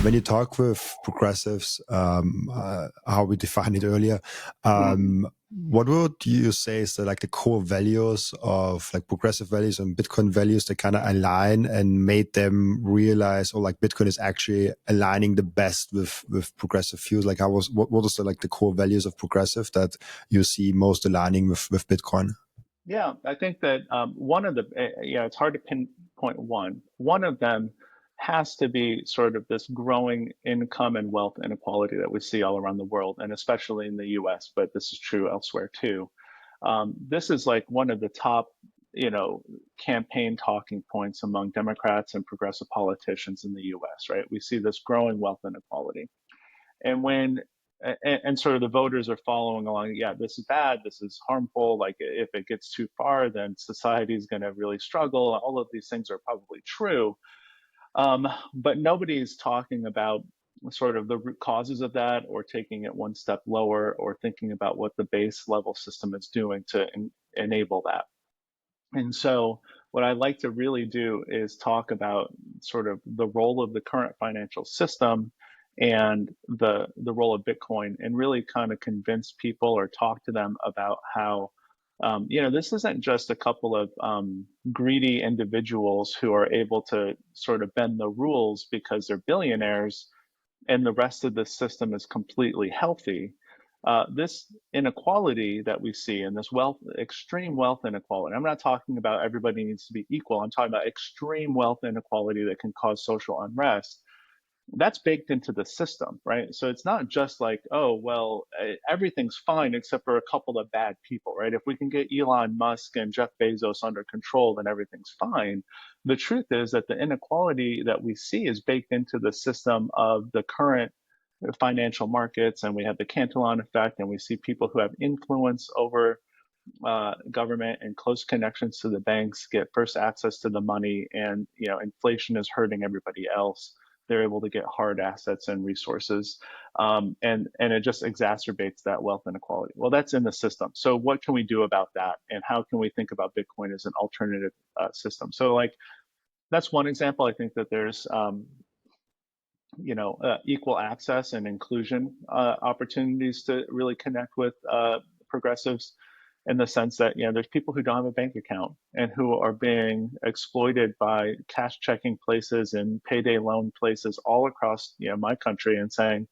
when you talk with progressives, how we defined it earlier, what would you say is the core values of progressive values and Bitcoin values that kind of align and made them realize, Bitcoin is actually aligning the best with progressive views? What is the core values of progressive that you see most aligning with Bitcoin? Yeah, I think that one of the, it's hard to pinpoint one. One of them has to be sort of this growing income and wealth inequality that we see all around the world, and especially in the US, but this is true elsewhere too. This is one of the top, campaign talking points among Democrats and progressive politicians in the US, right? We see this growing wealth inequality. And sort of the voters are following along. Yeah, this is bad. This is harmful. If it gets too far, then society is going to really struggle. All of these things are probably true. But nobody's talking about sort of the root causes of that, or taking it one step lower, or thinking about what the base level system is doing to enable that. And so what I like to really do is talk about sort of the role of the current financial system and the role of Bitcoin, and really kind of convince people or talk to them about how this isn't just a couple of greedy individuals who are able to sort of bend the rules because they're billionaires and the rest of the system is completely healthy. This inequality that we see, and this extreme wealth inequality, I'm not talking about everybody needs to be equal. I'm talking about extreme wealth inequality that can cause social unrest. That's baked into the system, right? So it's not just oh, well, everything's fine except for a couple of bad people, right? If we can get Elon Musk and Jeff Bezos under control, then everything's fine. The truth is that the inequality that we see is baked into the system of the current financial markets, and we have the Cantillon effect, and we see people who have influence over government and close connections to the banks get first access to the money, and inflation is hurting everybody else. They're able to get hard assets and resources, and it just exacerbates that wealth inequality. Well, that's in the system. So what can we do about that, and how can we think about Bitcoin as an alternative system? So that's one example. I think that there's equal access and inclusion opportunities to really connect with progressives, in the sense that there's people who don't have a bank account and who are being exploited by cash checking places and payday loan places all across my country, and saying,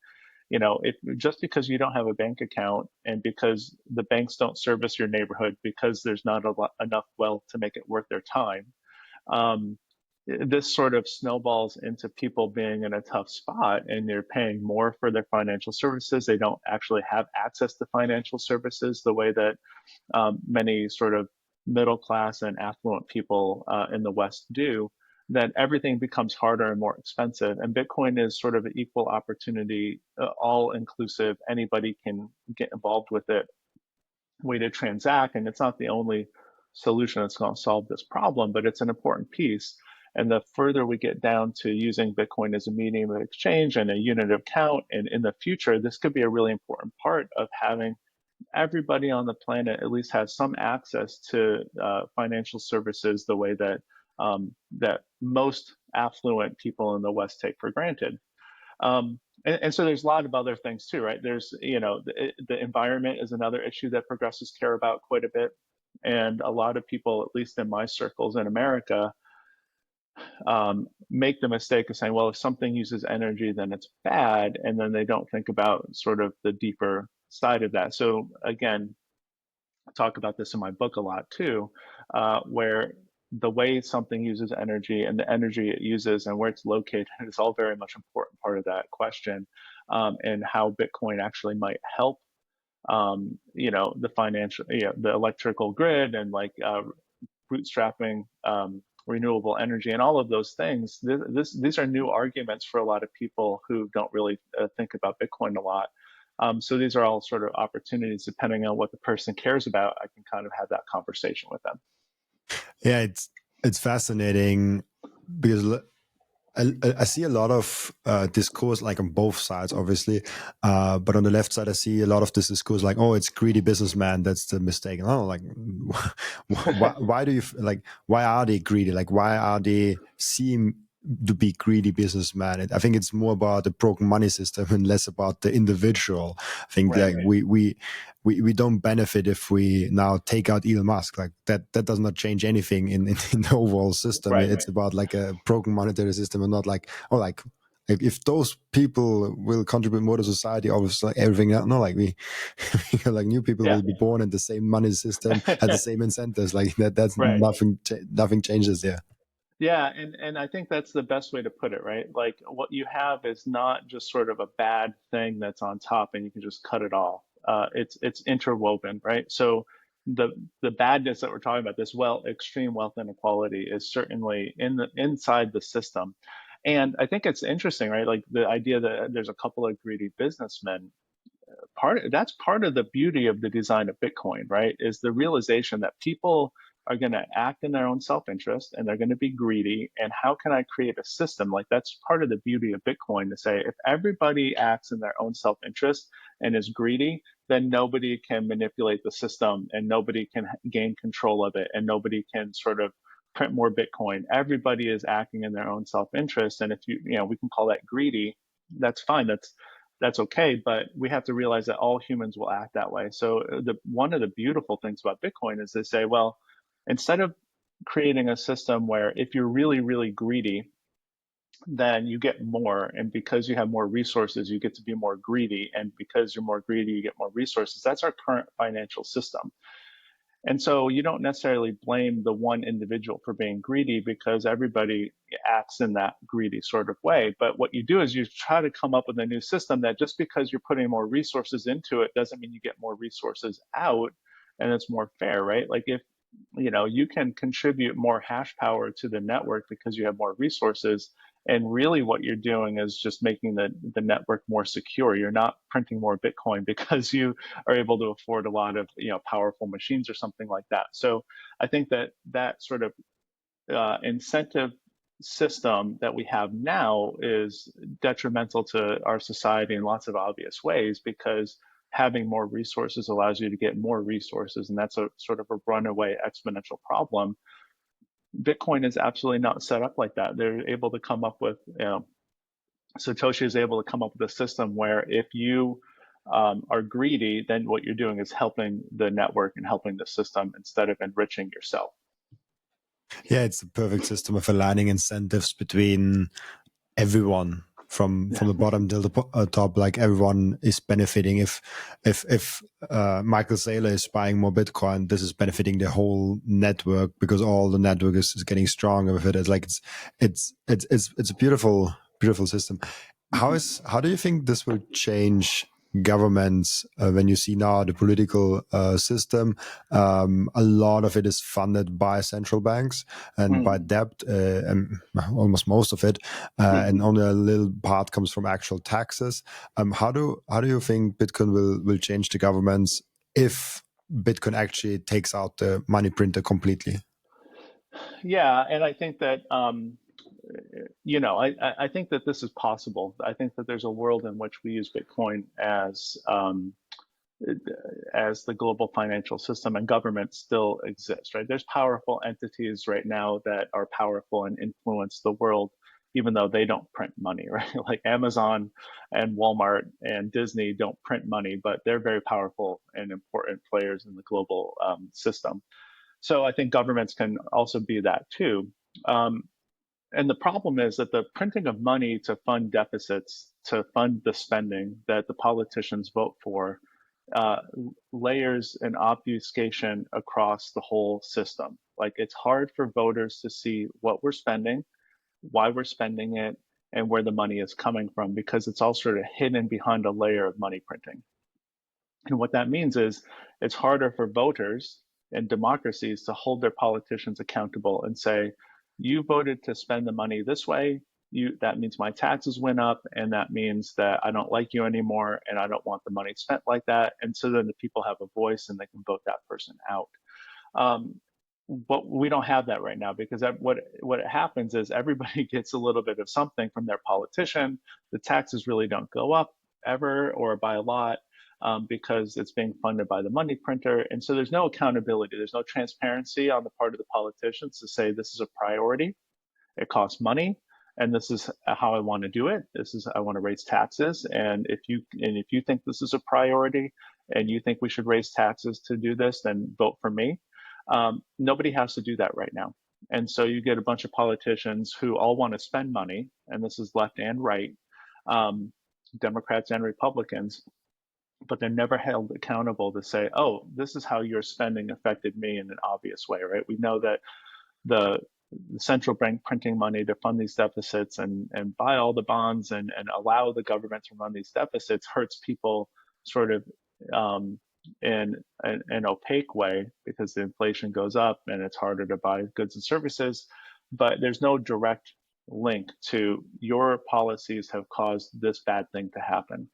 if just because you don't have a bank account, and because the banks don't service your neighborhood, because there's not enough wealth to make it worth their time, this sort of snowballs into people being in a tough spot, and they're paying more for their financial services. They don't actually have access to financial services the way that many sort of middle class and affluent people in the West do. Then everything becomes harder and more expensive. And Bitcoin is sort of an equal opportunity, all inclusive. Anybody can get involved with it, way to transact. And it's not the only solution that's going to solve this problem, but it's an important piece. And the further we get down to using Bitcoin as a medium of exchange and a unit of count, and in the future, this could be a really important part of having everybody on the planet at least have some access to financial services the way that that most affluent people in the West take for granted. And so there's a lot of other things too, right? There's, the environment is another issue that progressives care about quite a bit. And a lot of people, at least in my circles in America, make the mistake of saying, well, if something uses energy, then it's bad. And then they don't think about sort of the deeper side of that. So again, I talk about this in my book a lot too, where the way something uses energy and the energy it uses and where it's located is all very much an important part of that question, and how Bitcoin actually might help, the financial, the electrical grid, and bootstrapping renewable energy and all of those things. These are new arguments for a lot of people who don't really think about Bitcoin a lot. So these are all sort of opportunities, depending on what the person cares about. I can kind of have that conversation with them. Yeah, it's fascinating because I see a lot of discourse on both sides, obviously, but on the left side, I see a lot of this discourse oh, it's greedy businessman, that's the mistake. And why do you why are they greedy? Why are they seem to be greedy businessman. I think it's more about the broken money system and less about the individual. I think Right, like right. we don't benefit if we now take out Elon Musk. Like that does not change anything in the overall system. Right, It's right. about like a broken monetary system and not like, oh, like if those people will contribute more to society, obviously like everything else, no, like we like new people Yeah. will be born in the same money system, has the same incentives. Like that's Right. nothing changes there. Yeah, and I think that's the best way to put it, right? Like what you have is not just sort of a bad thing that's on top and you can just cut it off. It's interwoven, right? So the badness that we're talking about, this extreme wealth inequality, is certainly inside the system. And I think it's interesting, right? Like the idea that there's a couple of greedy businessmen, that's part of the beauty of the design of Bitcoin, right? Is the realization that people are going to act in their own self-interest and they're going to be greedy. And how can I create a system? Like that's part of the beauty of Bitcoin, to say if everybody acts in their own self-interest and is greedy, then nobody can manipulate the system and nobody can gain control of it and nobody can sort of print more Bitcoin. Everybody is acting in their own self-interest. And if we can call that greedy, that's fine. That's okay, but we have to realize that all humans will act that way. So one of the beautiful things about Bitcoin is they say, well, instead of creating a system where if you're really, really greedy, then you get more, and because you have more resources, you get to be more greedy, and because you're more greedy, you get more resources. That's our current financial system. And so you don't necessarily blame the one individual for being greedy because everybody acts in that greedy sort of way. But what you do is you try to come up with a new system that just because you're putting more resources into it doesn't mean you get more resources out, and it's more fair, right? Like if you can contribute more hash power to the network because you have more resources, and really what you're doing is just making the network more secure. You're not printing more Bitcoin because you are able to afford a lot of powerful machines or something like that. So I think that sort of incentive system that we have now is detrimental to our society in lots of obvious ways, because having more resources allows you to get more resources, and that's a sort of a runaway exponential problem. Bitcoin is absolutely not set up like that. They're able to come up with, Satoshi is able to come up with a system where if you are greedy, then what you're doing is helping the network and helping the system instead of enriching yourself. Yeah, it's the perfect system of aligning incentives between everyone from Yeah. the bottom to the top. Like everyone is benefiting. If Michael Saylor is buying more Bitcoin, this is benefiting the whole network because all the network is getting stronger with it. It's like it's a beautiful system. How do you think this will change governments when you see now the political system? A lot of it is funded by central banks and by Mm-hmm. debt, and almost most of it, and only a little part comes from actual taxes. How do you think Bitcoin will change the governments if Bitcoin actually takes out the money printer completely? Yeah, and I think that I think that this is possible. I think that there's a world in which we use Bitcoin as the global financial system, and governments still exist, right? There's powerful entities right now that are powerful and influence the world, even though they don't print money, right? Like Amazon and Walmart and Disney don't print money, but they're very powerful and important players in the global system. So I think governments can also be that too. Um, and the problem is that the printing of money to fund deficits, to fund the spending that the politicians vote for, uh, layers an obfuscation across the whole system. Like it's hard for voters to see what we're spending, why we're spending it, and where the money is coming from, because it's all sort of hidden behind a layer of money printing. And what that means is it's harder for voters and democracies to hold their politicians accountable and say, you voted to spend the money this way. That means my taxes went up, and that means that I don't like you anymore, and I don't want the money spent like that. And so then the people have a voice and they can vote that person out. Um, but we don't have that right now, because what happens is everybody gets a little bit of something from their politician. The taxes really don't go up ever or by a lot, because it's being funded by the money printer. And so there's no accountability. There's no transparency on the part of the politicians to say this is a priority. It costs money, and this is how I want to do it. I want to raise taxes, and if you think this is a priority, and you think we should raise taxes to do this, then vote for me. Nobody has to do that right now. And so you get a bunch of politicians who all want to spend money, and this is left and right, Democrats and Republicans, but they're never held accountable to say, oh, this is how your spending affected me in an obvious way, right? We know that the central bank printing money to fund these deficits and buy all the bonds and allow the government to run these deficits hurts people sort of in an opaque way, because the inflation goes up and it's harder to buy goods and services. But there's no direct link to your policies have caused this bad thing to happen.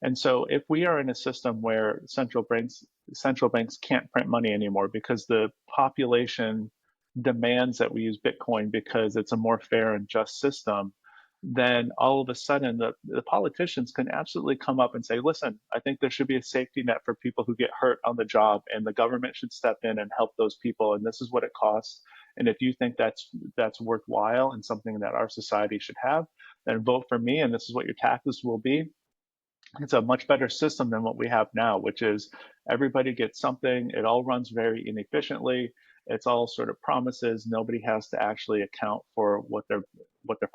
And so if we are in a system where central banks can't print money anymore because the population demands that we use Bitcoin because it's a more fair and just system, then all of a sudden the politicians can absolutely come up and say, listen, I think there should be a safety net for people who get hurt on the job, and the government should step in and help those people, and this is what it costs. And if you think that's worthwhile and something that our society should have, then vote for me, and this is what your taxes will be. It's a much better system than what we have now, which is everybody gets something. It all runs very inefficiently. It's all sort of promises. Nobody has to actually account for what their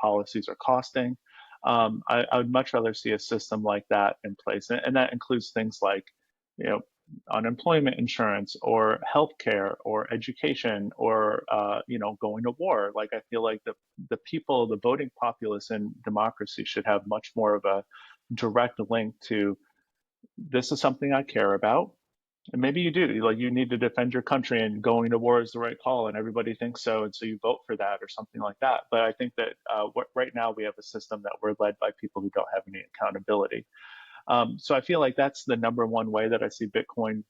policies are costing. I would much rather see a system like that in place, and that includes things like, unemployment insurance or healthcare or education or going to war. Like, I feel like the people, the voting populace in democracy should have much more of a direct link to, this is something I care about. And maybe you do, like, you need to defend your country and going to war is the right call and everybody thinks so, and so you vote for that or something like that. But I think that right now we have a system that we're led by people who don't have any accountability. So I feel like that's the number one way that I see Bitcoin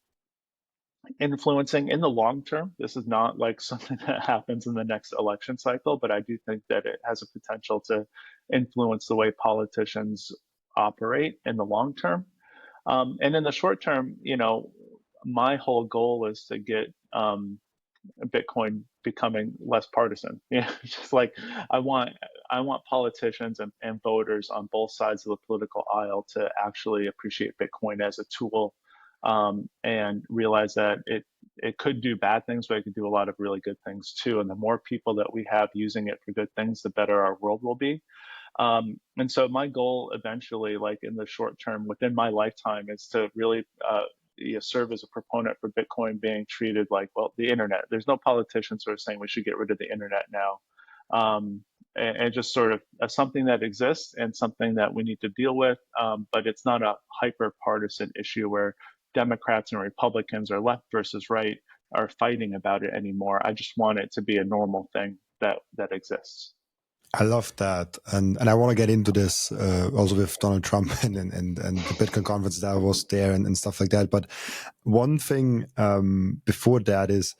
influencing in the long term. This is not like something that happens in the next election cycle, but I do think that it has a potential to influence the way politicians operate in the long term. And in the short term, my whole goal is to get Bitcoin becoming less partisan. Just like I want politicians and voters on both sides of the political aisle to actually appreciate Bitcoin as a tool, and realize that it could do bad things, but it could do a lot of really good things too. And the more people that we have using it for good things, the better our world will be. And so my goal eventually, like in the short term, within my lifetime, is to really serve as a proponent for Bitcoin being treated like, well, the internet. There's no politicians who are saying we should get rid of the internet now. And just sort of something that exists and something that we need to deal with. But it's not a hyper partisan issue where Democrats and Republicans or left versus right are fighting about it anymore. I just want it to be a normal thing that exists. I love that, and I want to get into this also with Donald Trump and the Bitcoin conference that I was there and stuff like that. But one thing before that is,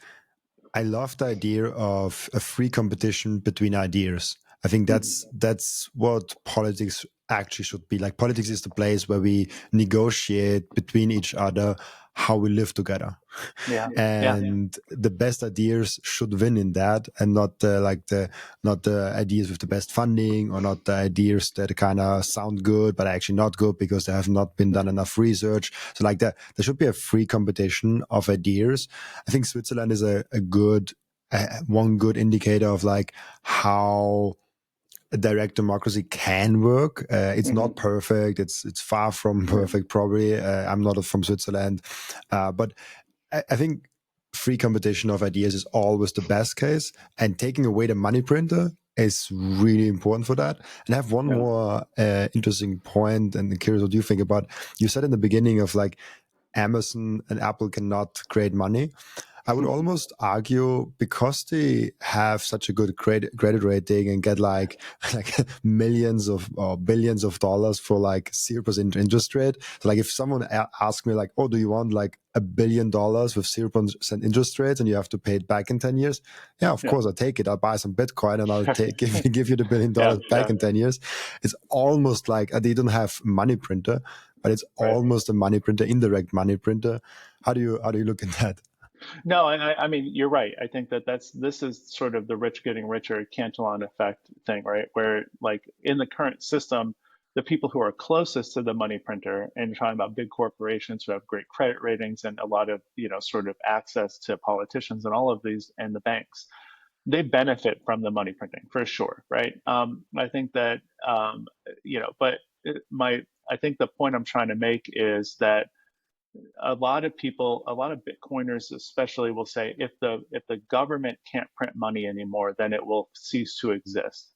I love the idea of a free competition between ideas. I think that's what politics actually should be. Like, politics is the place where we negotiate between each other how we live together. Yeah. And the best ideas should win in that, and not the ideas with the best funding, or not the ideas that kind of sound good but are actually not good because they have not been done enough research. So like that, there should be a free competition of ideas. I think Switzerland is a good one good indicator of like how a direct democracy can work. It's not perfect. It's far from perfect, probably. I'm not from Switzerland, but I think free competition of ideas is always the best case, and taking away the money printer is really important for that. And I have one more interesting point, and I'm curious what you think about. You said in the beginning of like Amazon and Apple cannot create money. I would almost argue, because they have such a good credit rating and get like millions of or billions of dollars for like 0% interest rate. So like if someone asks me like, oh, do you want like $1 billion with 0% interest rate and you have to pay it back in 10 years? Yeah, of course, I'll take it. I'll buy some Bitcoin and I'll give you the $1 billion back in 10 years. It's almost like they don't have money printer, but it's almost a money printer, indirect money printer. How do you look at that? No, and I mean, you're right. I think that this is sort of the rich getting richer Cantillon effect thing, right? Where like in the current system, the people who are closest to the money printer, and you're talking about big corporations who have great credit ratings and a lot of, sort of access to politicians and all of these and the banks, they benefit from the money printing for sure, right? I think that, but I think the point I'm trying to make is that a lot of people, a lot of Bitcoiners especially, will say if the government can't print money anymore, then it will cease to exist.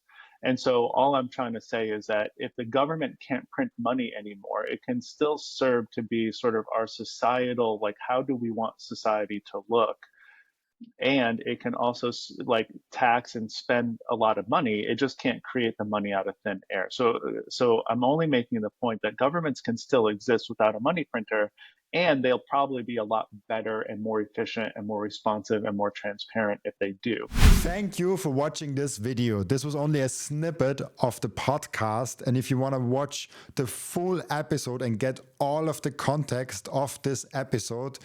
And so all I'm trying to say is that if the government can't print money anymore, it can still serve to be sort of our societal, like, how do we want society to look? And it can also like tax and spend a lot of money. It just can't create the money out of thin air. So I'm only making the point that governments can still exist without a money printer, and they'll probably be a lot better and more efficient and more responsive and more transparent if they do. Thank you for watching this video. This was only a snippet of the podcast. And if you want to watch the full episode and get all of the context of this episode,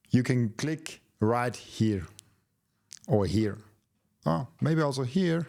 you can click right here or here. Oh, maybe also here.